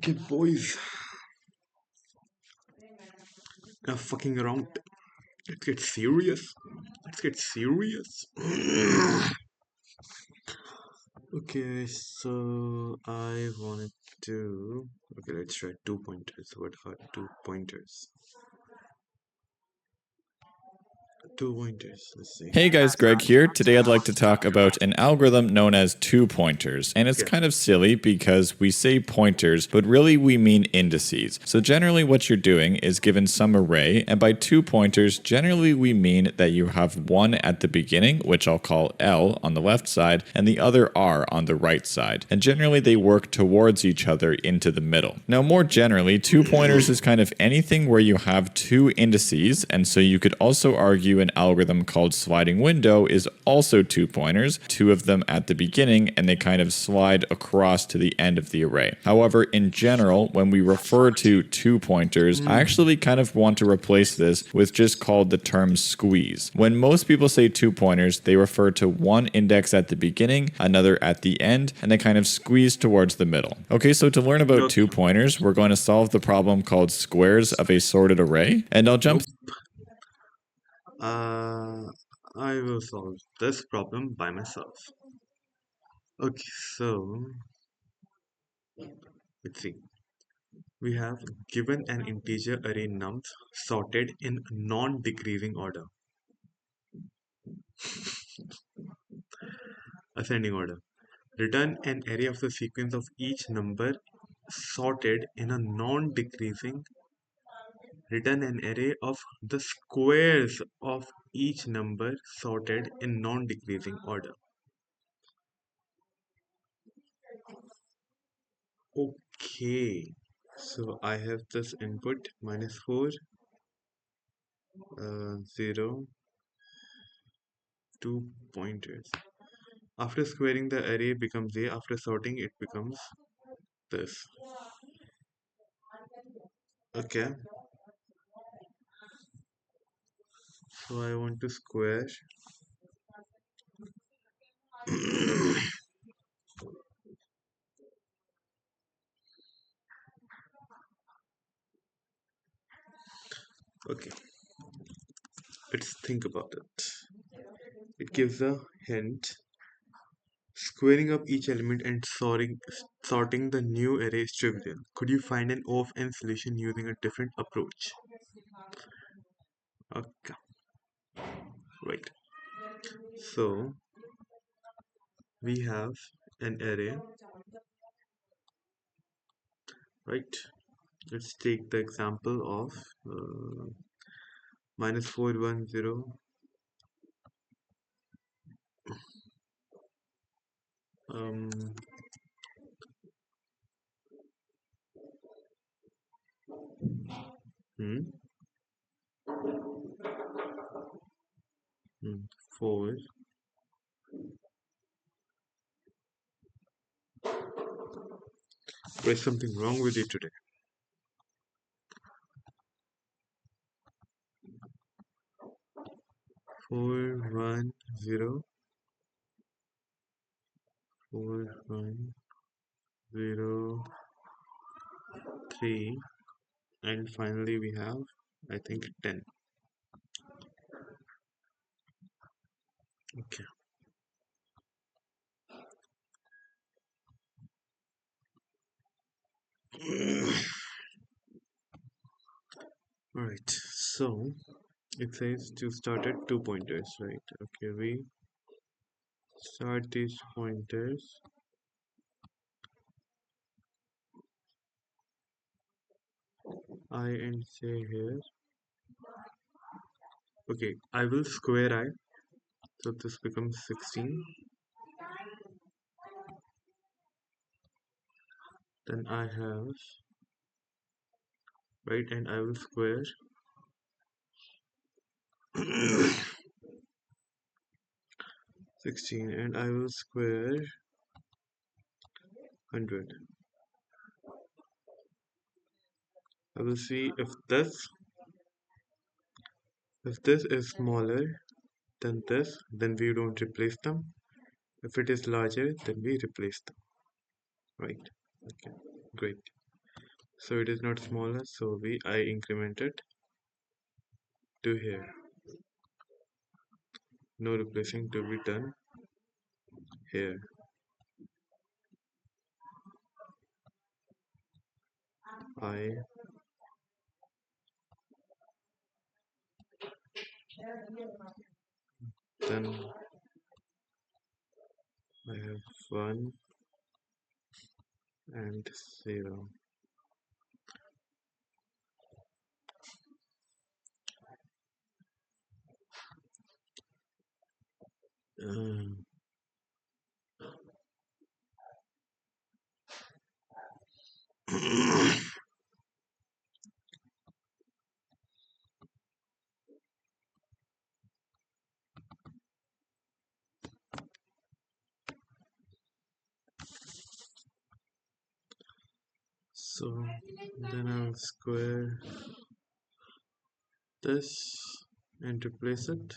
Okay, boys, fucking around. Let's get serious. Let's get serious. Okay, so I wanted to. Okay, let's try 2 pointers. What are 2 pointers? 2 pointers. Let's see. Hey guys, Greg here. Today I'd like to talk about an algorithm known as two pointers. And it's Okay. kind of silly because we say pointers, but really we mean indices. So generally what you're doing is given some array, and by two pointers, generally we mean that you have one at the beginning, which I'll call L on the left side, and the other R on the right side. And generally they work towards each other into the middle. Now more generally, two pointers is kind of anything where you have two indices, and so you could also argue an algorithm called sliding window is also two pointers, two of them at the beginning, and they kind of slide across to the end of the array. However, in general, when we refer to two pointers, I actually kind of want to replace this with just called the term squeeze. When most people say two pointers, they refer to one index at the beginning, another at the end, and they kind of squeeze towards the middle. Okay, so to learn about two pointers, we're going to solve the problem called squares of a sorted array, and I'll jump. I will solve this problem by myself. Okay, so let's see. We have given an integer array nums sorted in non-decreasing order, ascending order. Return an array of the sequence of each number sorted in a non-decreasing. Return an array of the squares of each number sorted in non-decreasing order. Okay, so I have this input -4, 0, 2 pointers. After squaring, the array becomes A. After sorting, it becomes this. Okay, so I want to square. Okay, let's think about it. It gives a hint. Squaring up each element and sorting the new array is trivial. Could you find an O of n solution using a different approach? Okay, right. So we have an array, right? Let's take the example of -4, 1, 0. Um, hmm, 4. There's something wrong with you today. 4, 1, 0, 4, 1, 0, 3, and finally we have, I think, 10. Okay. Alright, so it says to start at 2 pointers, right? Okay, we start these pointers. I and j here. Okay, I will square I, so this becomes 16. Then I have, right, and I will square 16, and I will square 100. I will see if this is smaller than this, then we don't replace them. If it is larger, then we replace them. Right? Okay, great. So it is not smaller, so I increment it to here. No replacing to be done here. I then I have 1 and 0. Um, so then I'll square this and replace it.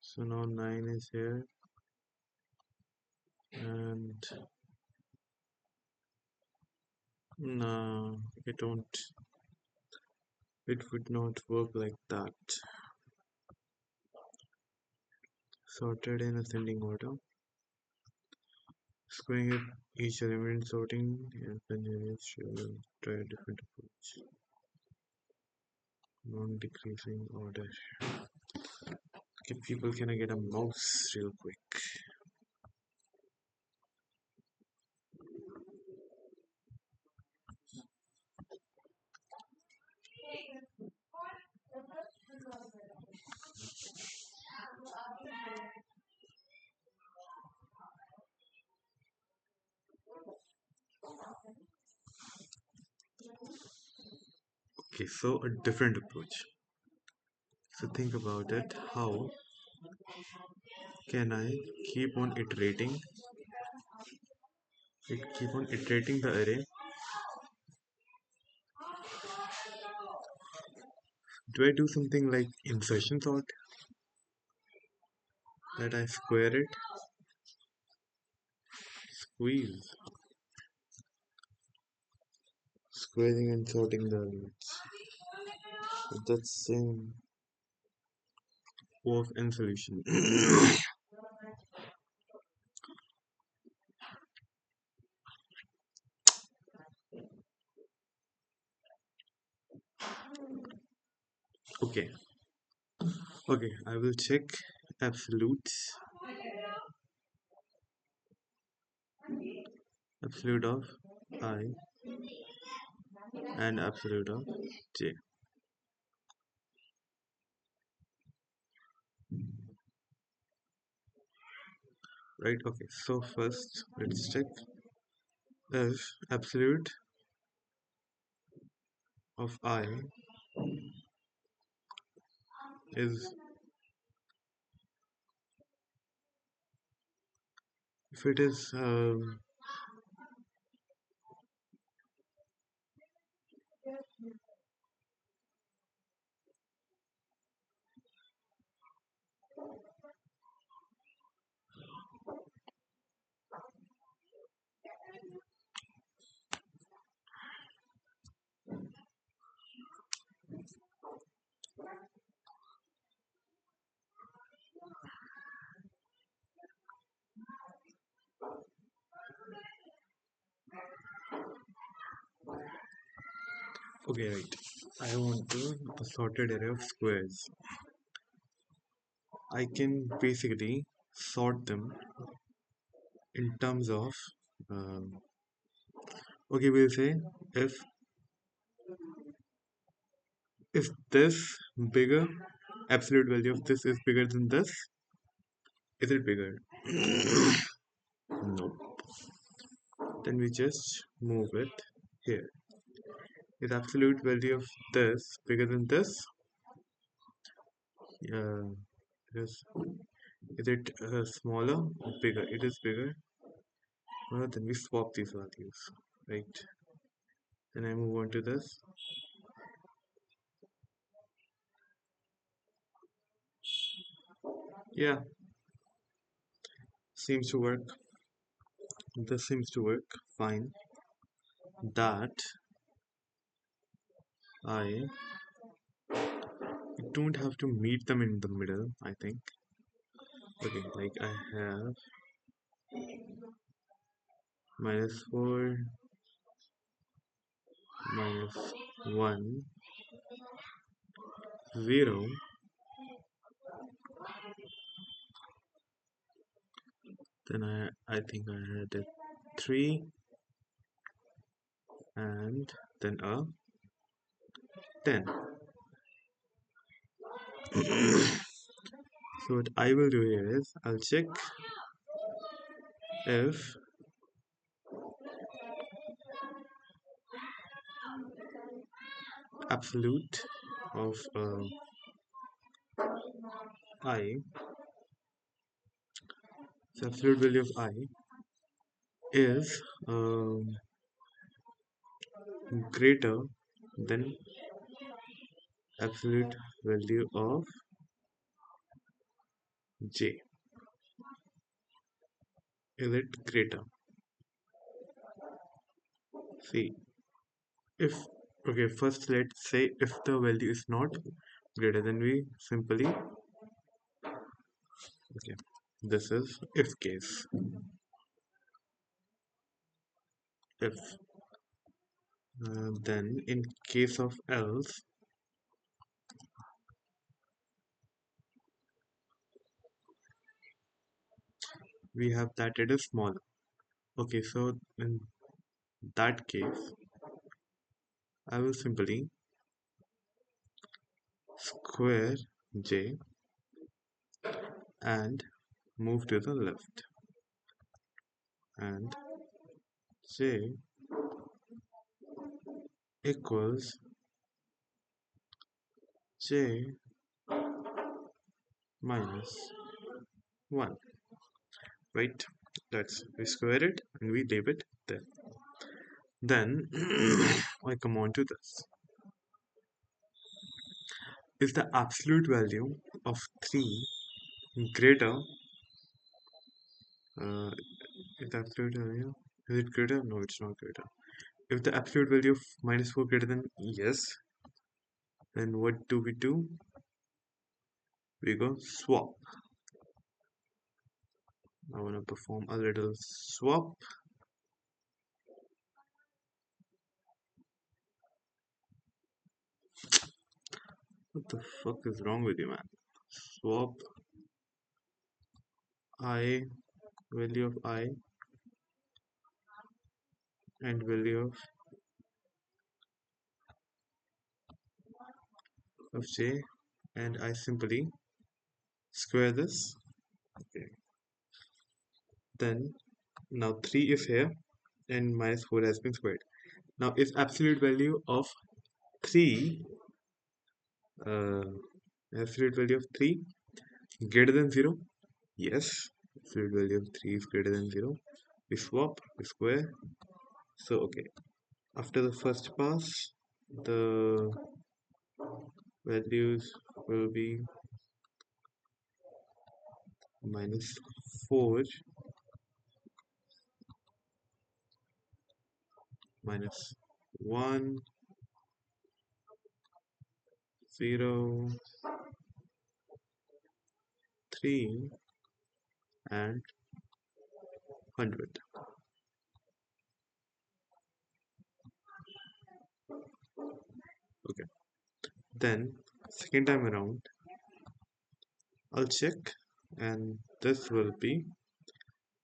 So now 9 is here, and no, it would not work like that. Sorted in ascending order. Squaring it each element sorting and then you should try a different approach. Non-decreasing order. Okay, people, can I get a mouse real quick? Okay, so a different approach. So think about it. How can I keep on iterating? Keep on iterating the array. Do I do something like insertion sort? That I square it, squeeze, squaring and sorting the elements. That's same O of n solution. Okay, okay, I will check absolute absolute of I and absolute of j. Right, okay, so first let's check if absolute of I is, if it is okay, right, I want a sorted array of squares. I can basically sort them in terms of um, okay, we'll say if is this bigger, absolute value of this is bigger than this, is it bigger? No. Then we just move it here. Is absolute value of this bigger than this? Yeah. Is it smaller or bigger? It is bigger. Well, then we swap these values, right? Then I move on to this. Yeah, seems to work. This seems to work fine. that I don't have to meet them in the middle, I think. Okay, like I have -4, -1, 0, then I think I had a 3, and then a 10. So what I will do here is I'll check if absolute of I, the absolute value of I is greater than absolute value of j. Is it greater? See, if okay, first let's say if the value is not greater, then we simply okay. This is if case. If then in case of else, we have that it is smaller. Okay, so in that case, I will simply square j and move to the left, and j equals j minus 1, right? We square it and we leave it there. Then I come on to this. Is the absolute value of 3 greater? Is the absolute value, is it greater? No, it's not greater. If the absolute value of -4 greater than yes, then what do? We go swap. I want to perform a little swap. What the fuck is wrong with you, man? Swap I, value of I, and value of j, and I simply square this. Okay. Then now 3 is here and -4 has been squared. Now is absolute value of 3 uh, absolute value of 3 greater than 0? Yes, absolute value of 3 is greater than 0. We swap, we square. So okay, after the first pass, the values will be -4, -1, 0, 3, and 100. Okay, then second time around I'll check, and this will be,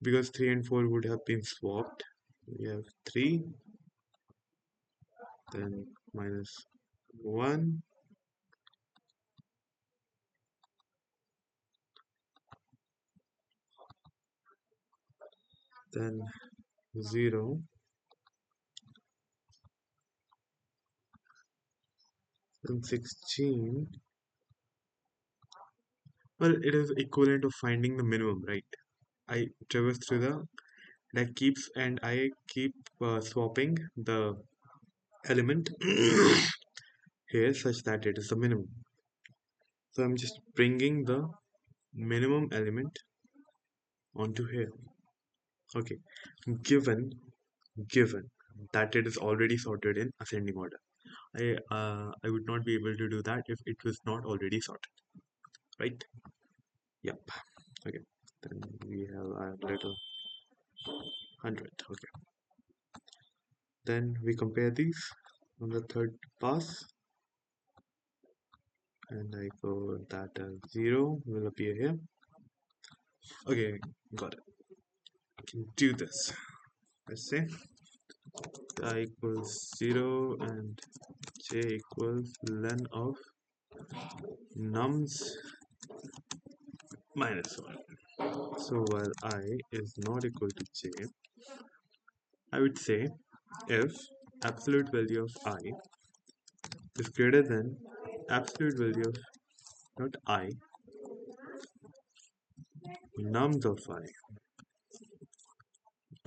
because 3 and 4 would have been swapped, we have 3, then -1, then 0, then 16. Well, it is equivalent of finding the minimum, right? I traverse through the I keep swapping the element here such that it is the minimum. So I'm just bringing the minimum element onto here. Okay, given that it is already sorted in ascending order. I would not be able to do that if it was not already sorted, right? Yep. Okay. Then we have our little 100. Okay. Then we compare these on the third pass, and I go that 0 will appear here. Okay, got it. I can do this. Let's say I equals 0 and j equals len of nums minus 1. So while I is not equal to j, I would say if absolute value of I is greater than absolute value of not I, nums of I,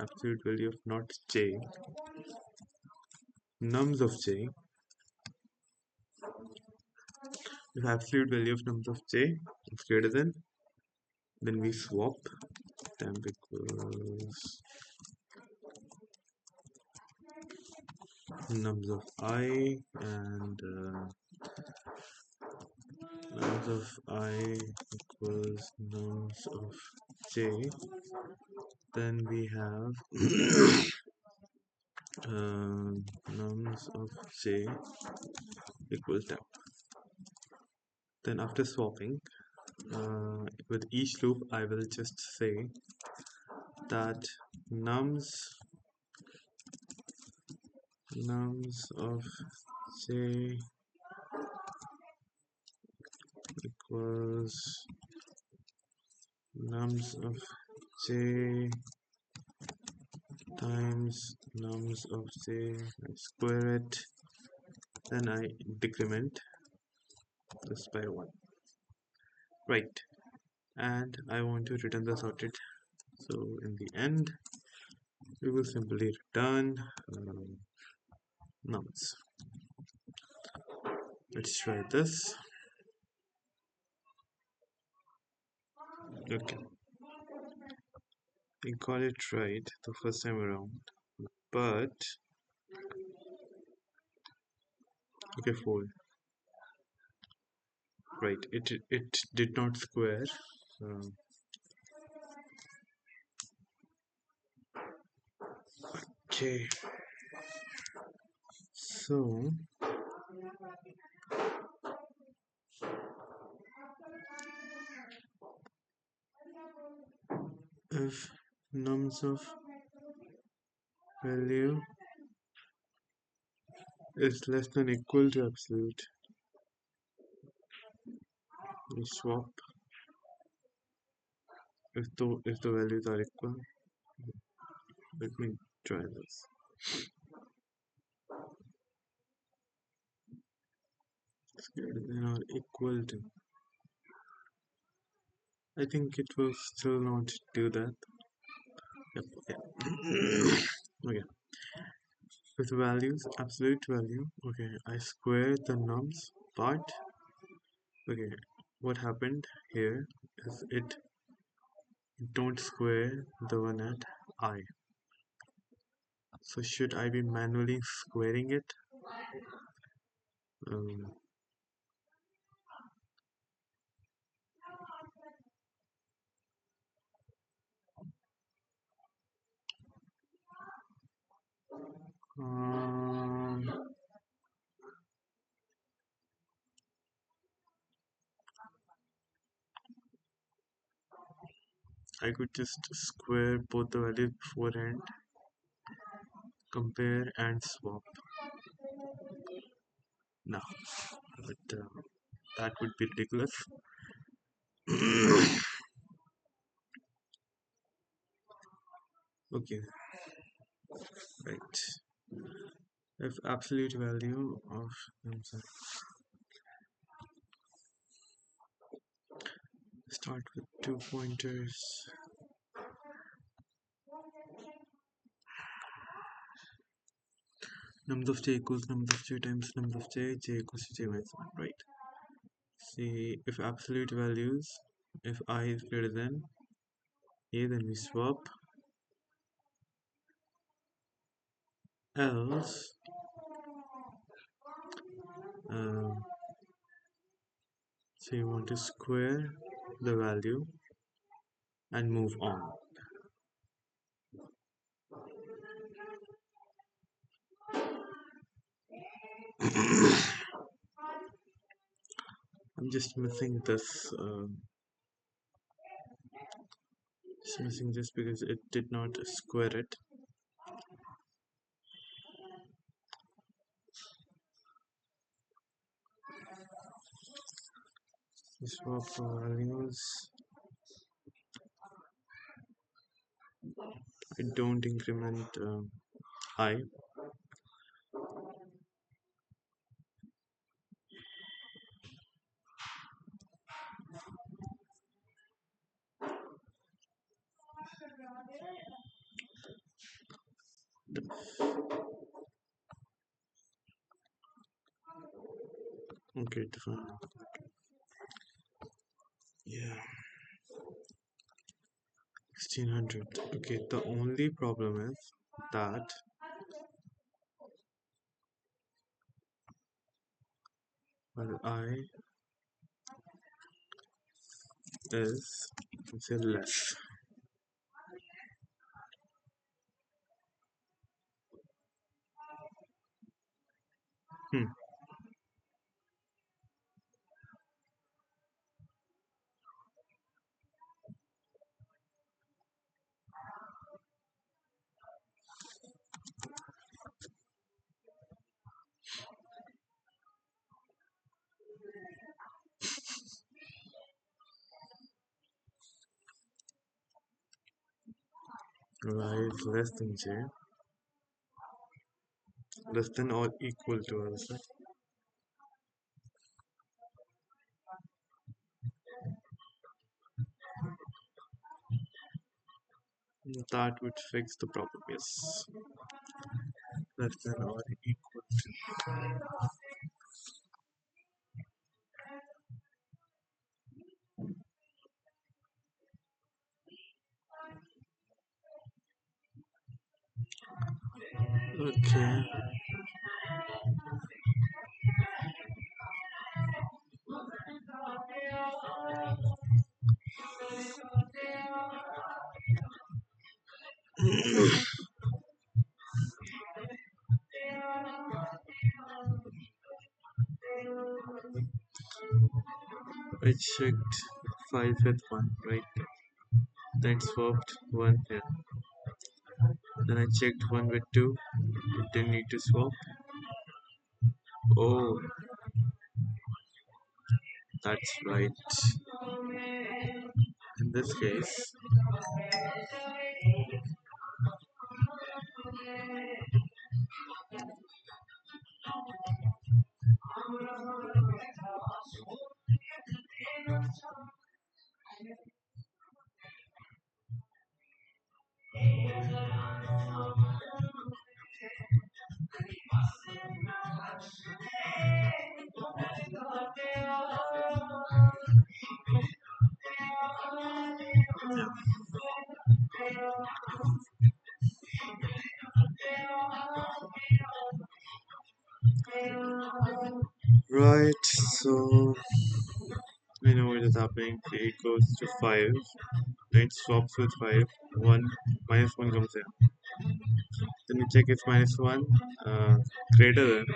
absolute value of not j, nums of j, if absolute value of nums of j is greater than, then we swap temp equals nums of I and nums of I equals nums of j. Then we have nums of j equals temp. Then after swapping, with each loop, I will just say that nums of j equals nums of j times nums of j, I square it, then I decrement this by 1. Right, and I want to return the sorted. So in the end, we will simply return nums. Let's try this. Okay, we got it right the first time around, but okay, 4. Right, it did not square. Okay, so if nums of value is less than equal to absolute, we swap. If the values are equal, let me try this. It's greater than or equal to. I think it will still not do that. Yep, okay. Okay. With values, absolute value. Okay, I square the nums part. Okay, what happened here is it don't square the one at I. So should I be manually squaring it? Um, um, I could just square both the values beforehand, compare and swap. No, but that would be ridiculous. Okay, right. If absolute value of, I'm sorry, start with 2 pointers. Nums of j equals nums of j times nums of j equals to j minus 1, right? See, if absolute values, if I is greater than a, then we swap, else um, so you want to square the value and move on. I'm just missing this because it did not square it. Swap values. I don't increment I. Okay, fine. Yeah, 1600. Okay, the only problem is that well, I is say less. Hmm. Y is less than j, less than or equal to also. That would fix the problem. Yes, less than or equal to. Okay. I checked 5 with 1, right? Then swapped 1 here. Then I checked 1 with 2. It didn't need to swap. Oh, that's right. In this case, right, so I know what is happening. 8 goes to 5, then it swaps with 5, 1, minus 1 comes in. Then you check if minus 1 greater than,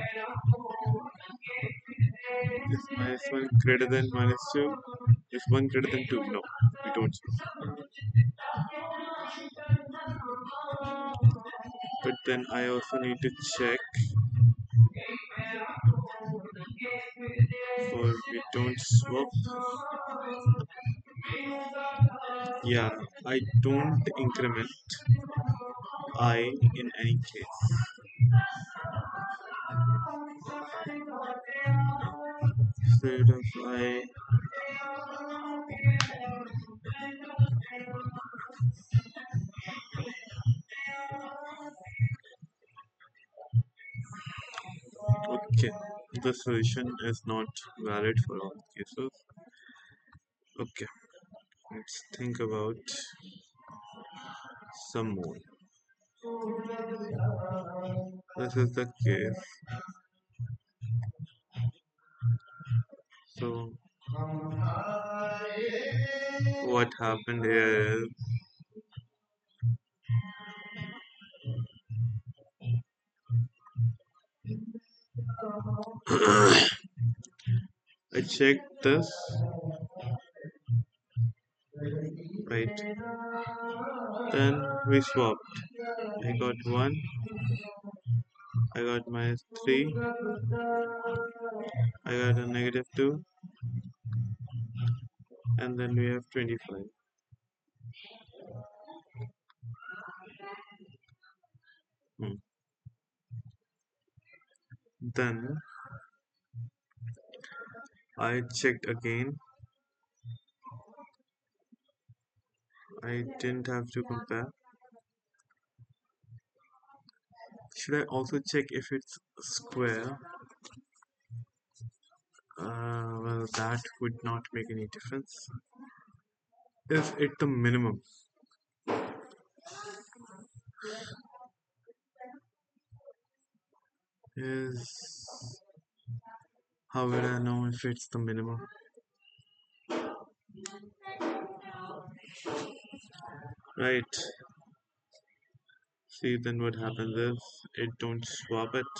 is minus 1 greater than minus 2? Is 1 greater than 2? No, we don't. But then I also need to check for we don't swap. Yeah, I don't increment I in any case. Instead of I, okay, the solution is not valid for all cases. Okay, let's think about some more. this is the case. So what happened here is I checked this, right? Then we swapped. I got 1, I got -3, I got a -2, and then we have 25. Hmm. Then I checked again. I didn't have to compare. Should I also check if it's square? Well, that would not make any difference. Is it the minimum? Is how will I know if it's the minimum? Right. See, then what happens is it don't swap it.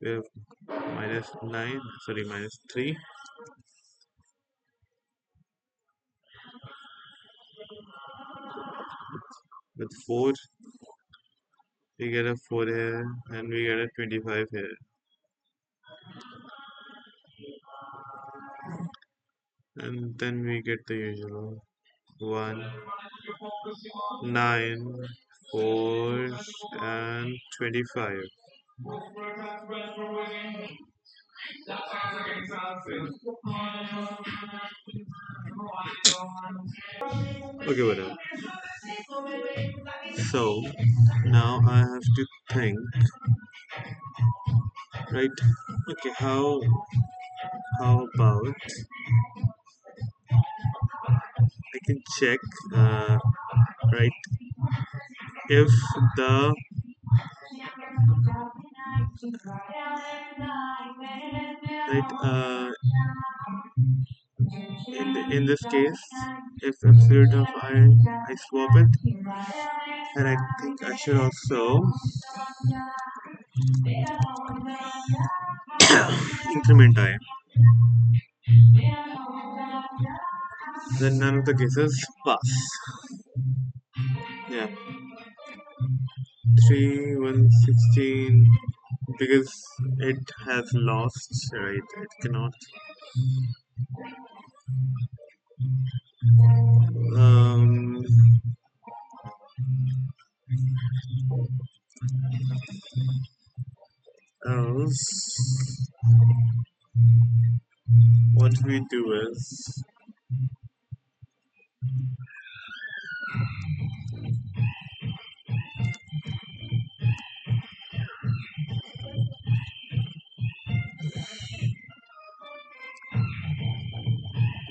We have -9, sorry, -3. With 4, we get a 4 here, and we get a 25 here. And then we get the usual 1, 9, 4, and 25. Okay, whatever. So now I have to think, right? Okay, how about I can check, right? If the right in this case, if absolute of I swap it, and I think I should also increment I. Then none of the cases pass. Yeah, 3, 116, because it has lost, right? It cannot. Um, else, what we do is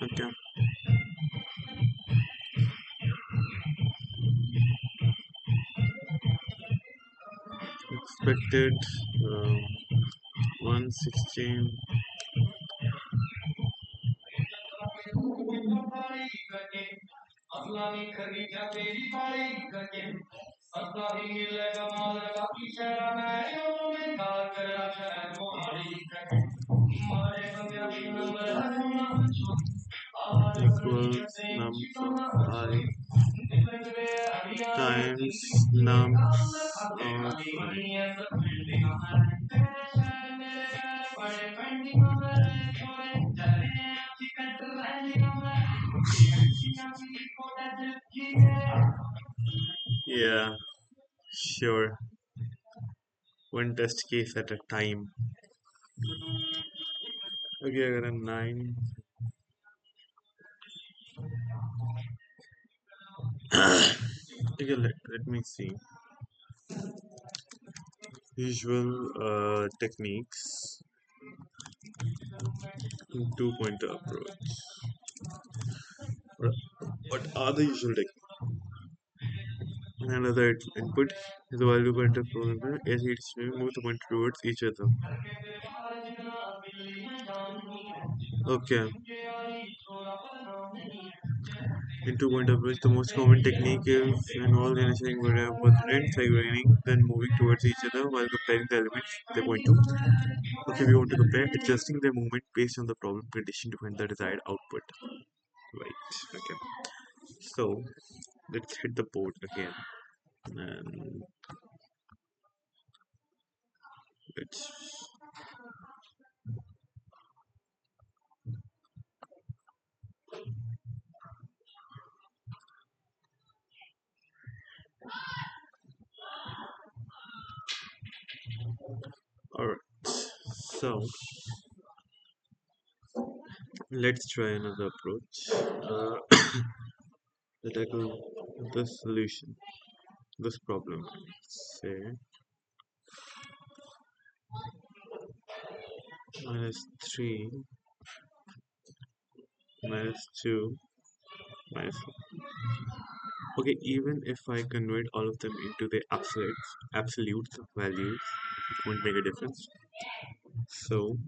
okay, expected um, 116. Equals num of I times num of I. Yeah, sure. One test case at a time. Okay, I got a 9. Okay, let me see. Usual techniques in two-pointer approach. What what are the usual techniques? Another input. is the value pointer pointer as it's move the pointer towards each other. Okay. In two-point approach, the most common technique is involved in achieving quadrants like running, then moving towards each other while comparing the elements they point to. Okay, we want to compare adjusting their movement based on the problem condition to find the desired output. Right. Okay. So let's hit the board again. And let's alright. So let's try another approach. To tackle this solution, this problem. Say -3 -2 minus 4. Okay, even if I convert all of them into the absolute values, it won't make a difference. So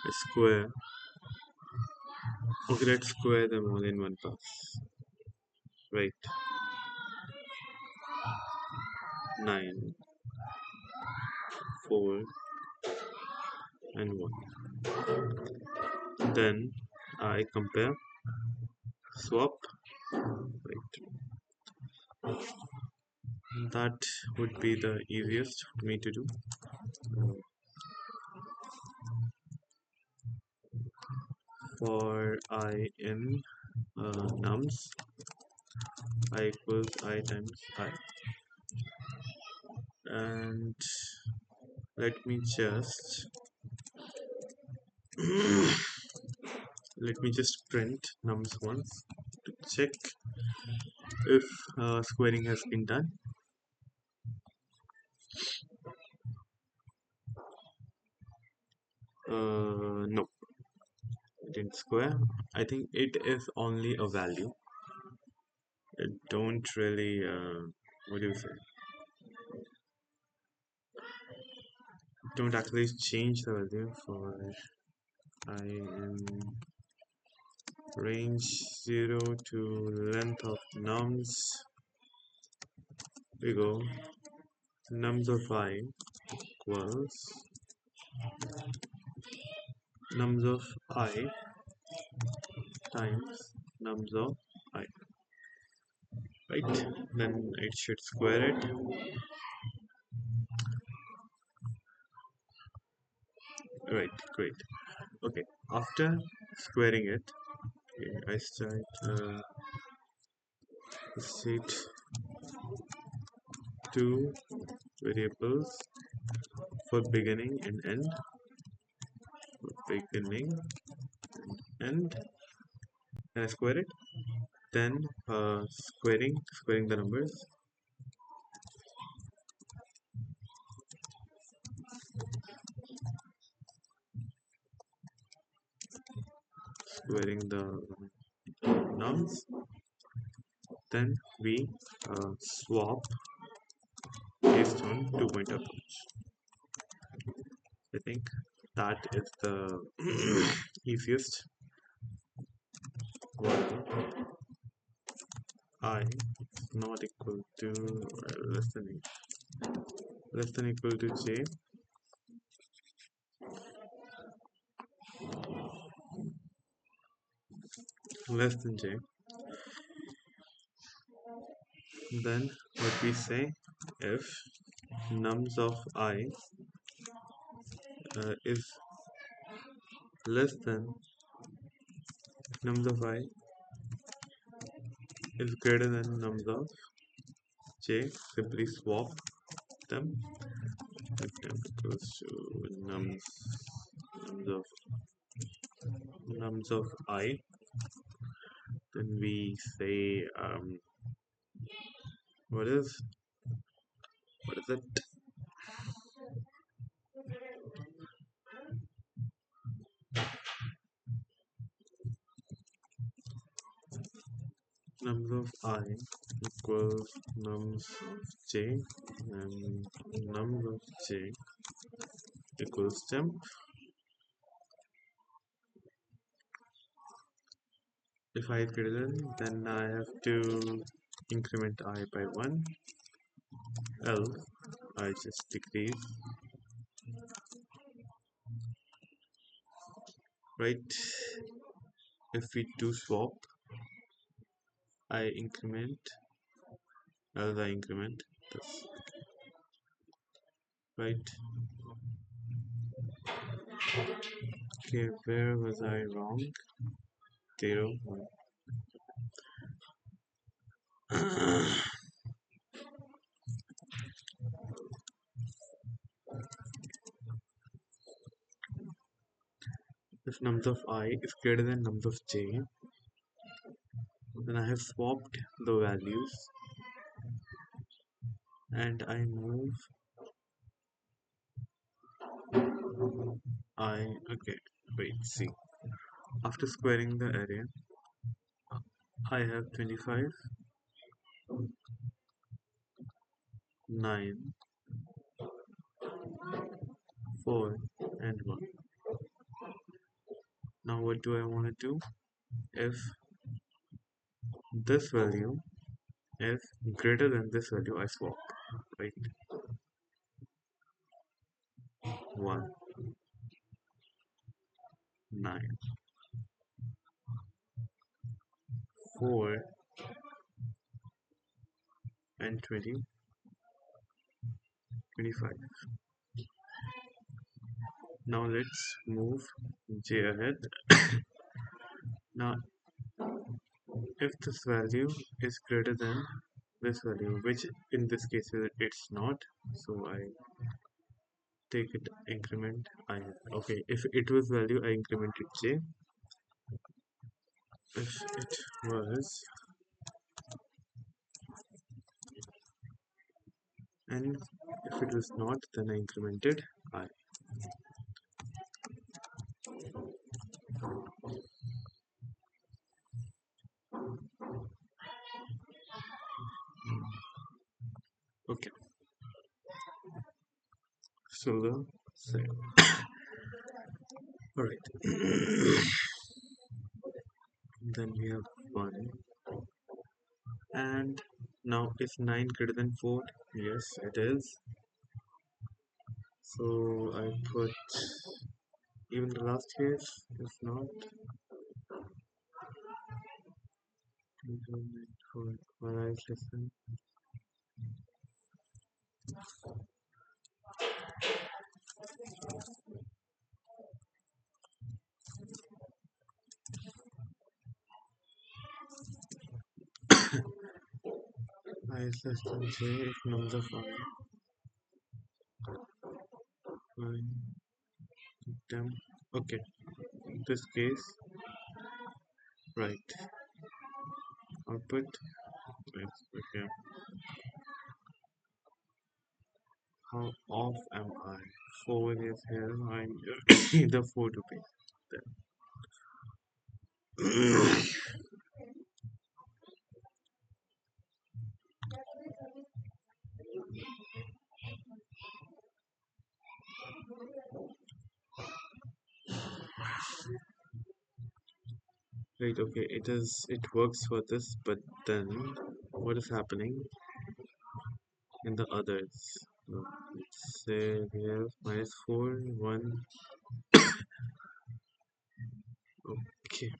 a square. Okay, let's square them all in one pass. Right. 9, 4, and 1. Then I compare, swap. Right. That would be the easiest for me to do. For I in nums, I equals I times I. And let me just let me just print nums once to check if squaring has been done. No, it didn't square. I think it is only a value. It don't really what do you say? Don't actually change the value for I in range 0 to length of nums. We go nums of I equals nums of I times nums of I. Right, then it should square it. Right, great. Okay, after squaring it, okay, I start set two variables for beginning and end. For beginning and I square it. Then squaring the numbers. Squaring the nums. Then we swap based on two-point approach. I think that is the easiest one. I is not equal to less than equal to j, less than j. Then what we say, if nums of I is less than nums of I is greater than nums of j, simply swap them. If m equals to nums of I, then we say what is it? nums of I equals nums of j, and nums of j equals temp. If I is greater than, then I have to increment I by 1, else I just decrease, right? If we do swap, I increment, else I increment this, right? Okay, where was I wrong? 0, 1. If nums of I is greater than nums of j, then I have swapped the values and I move okay, wait, see. After squaring the array, I have 25, 9, 4, and 1. Now what do I want to do? If this value is greater than this value, I swap, right? 1, 9, 4, and 20, 25. Now let's move j ahead. Now if this value is greater than this value, which in this case it's not, so I take it increment I. Okay, if it was value, I incremented j. If it was, and if it was not, then I incremented I. Okay, so the same. All right. Then we have 1, and now is 9 greater than 4? Yes, it is. So I put even the last case is not. For I listen. I is less than j if nums of I them. Okay, in this case, right, output, yes, okay. How off am I? 4 is here, I need the 4 to be there. Right, okay, it works for this, but then what is happening in the others? Let's say we have -4, 1, okay,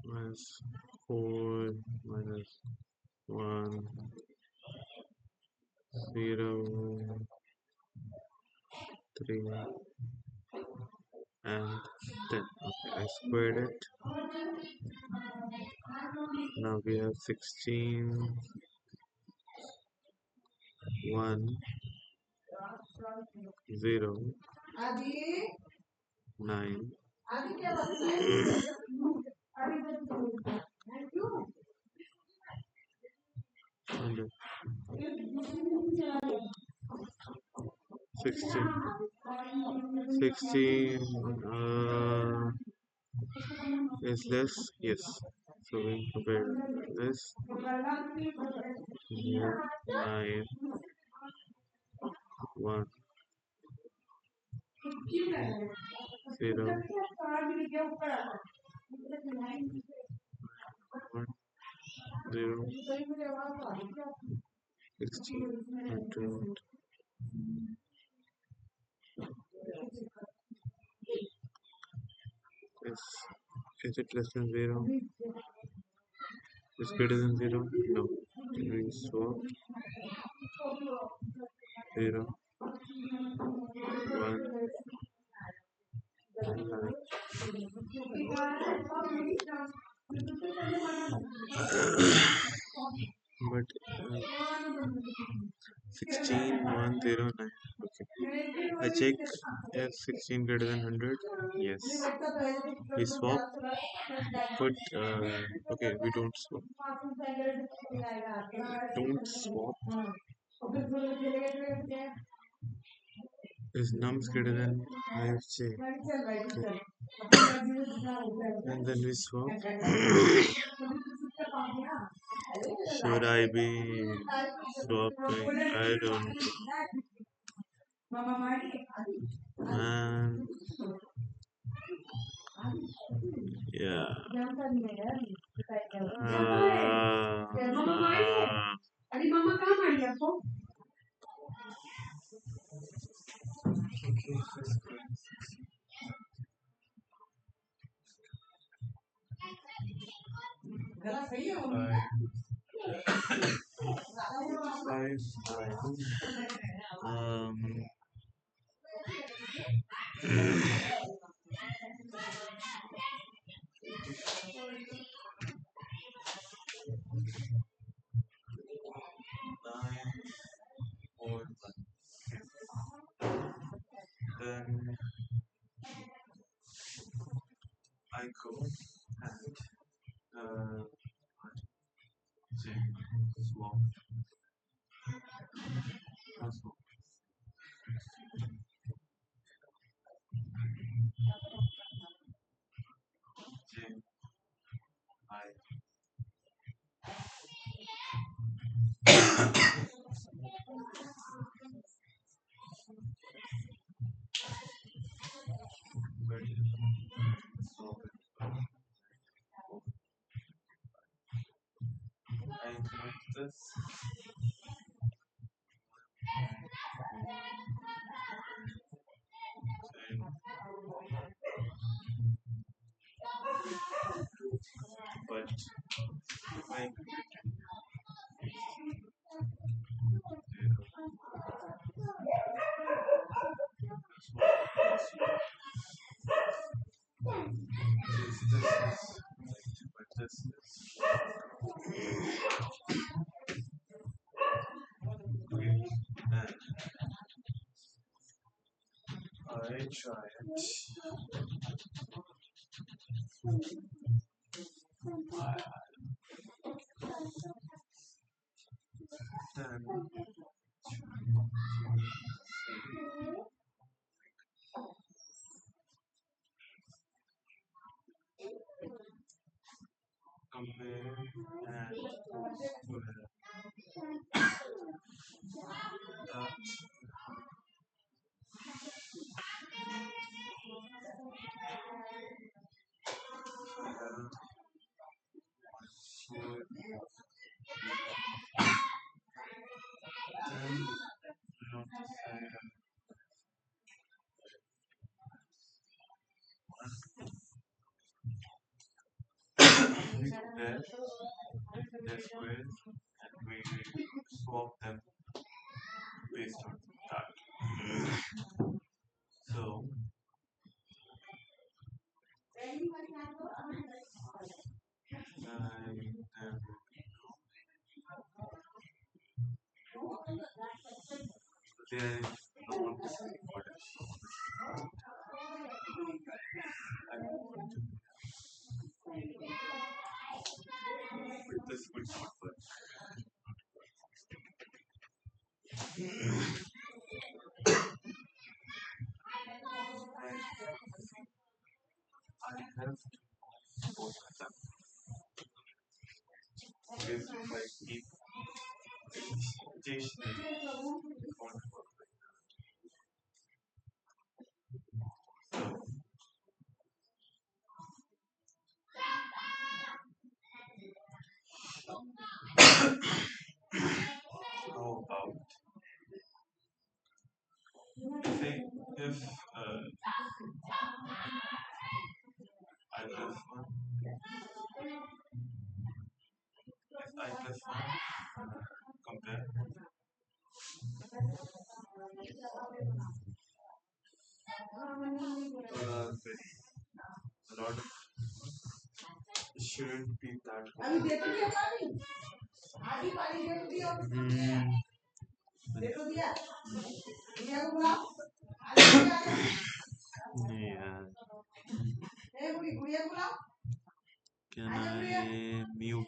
-4, -1, 0, 3, and 10. Okay, I squared it. Now we have 16, 1, 0, 9, and 16, 16, is less, yes. So we compare this here 9 1 0 1 0 1600 is it less than 0? Is greater than 0? No. We swap 0 1 but 16 1 0 9. Okay. I check if 16 greater than 100. Yes. We swap, but okay, we don't swap. Don't swap. Is nums greater than ifj? Okay. And then we swap. Should I be swapping? I don't know. And yeah. Five, um, nine, four, then I go and say swap, swap, J, I, ready, swap it. I like this. And but if I this is but this is okay. Then I try it. Then compare and square that square then not say we compare their squares and we swap them based on that. So I there is no one to say what but this would not work. I have is like stationary. How about if I plus one, if I plus one compare very a lot of it shouldn't be that complicated. Hmm. Yeah. Can I mute?